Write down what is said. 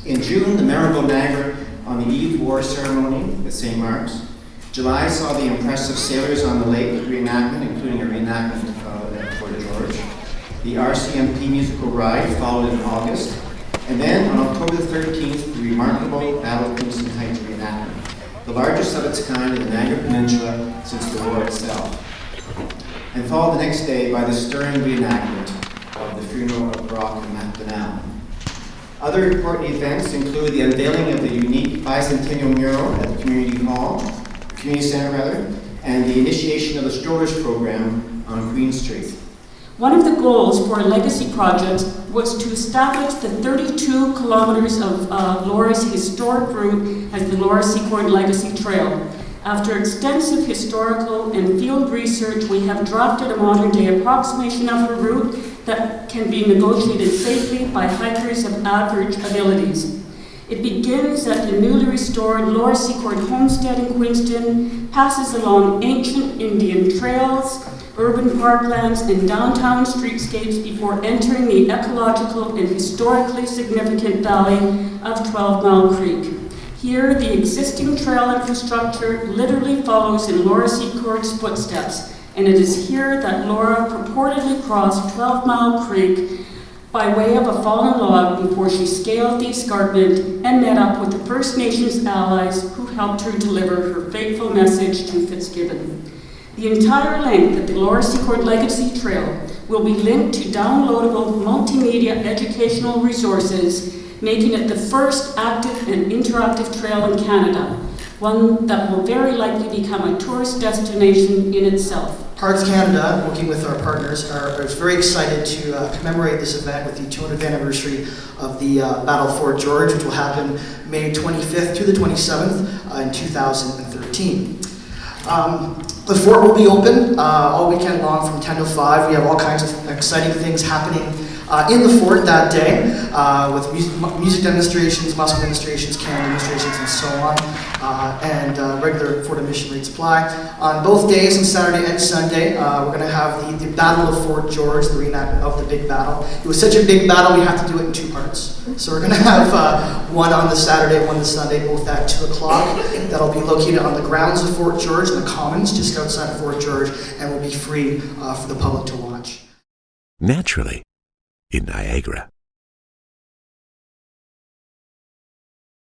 In June, the memorable Niagara-on-the-Lake war ceremony with St. Mark's. July saw the impressive Sailors on the Lake reenactment, including a reenactment at Fort George. The RCMP musical ride followed in August. And then on October the 13th, the remarkable Battle of Kingston Heights reenactment, the largest of its kind in the Niagara Peninsula since the war itself. And followed the next day by the stirring reenactment of the funeral of Brock and Macdonald. Other important events include the unveiling of the unique Bicentennial mural at the Community Center, and the initiation of the Strollers program on Queen Street. One of the goals for a legacy project was to establish the 32 kilometers of Laura's historic route as the Laura Secord Legacy Trail. After extensive historical and field research, we have drafted a modern-day approximation of her route that can be negotiated safely by hikers of average abilities. It begins at the newly restored Laura Secord homestead in Queenston, passes along ancient Indian trails, urban parklands, and downtown streetscapes before entering the ecological and historically significant valley of 12 Mile Creek. Here, the existing trail infrastructure literally follows in Laura Secord's footsteps, and it is here that Laura purportedly crossed 12 Mile Creek by way of a fallen log before she scaled the escarpment and met up with the First Nations allies who helped her deliver her fateful message to Fitzgibbon. The entire length of the Laura Secord Legacy Trail will be linked to downloadable multimedia educational resources, making it the first active and interactive trail in Canada, one that will very likely become a tourist destination in itself. Parks Canada, working with our partners, is very excited to commemorate this event with the 200th anniversary of the Battle of Fort George, which will happen May 25th to the 27th in 2013. The fort will be open all weekend long from 10 to 5. We have all kinds of exciting things happening in the fort that day with music demonstrations, muscle demonstrations, cannon demonstrations, and so on, and regular fort admission rates apply. On both days, on Saturday and Sunday, we're going to have the Battle of Fort George, the reenactment of the big battle. It was such a big battle, we have to do it in two parts. So we're going to have one on the Saturday, one on the Sunday, both at 2 o'clock. That'll be located on the grounds of Fort George in the Commons, just outside of Fort George, and will be free for the public to watch. Naturally, in Niagara.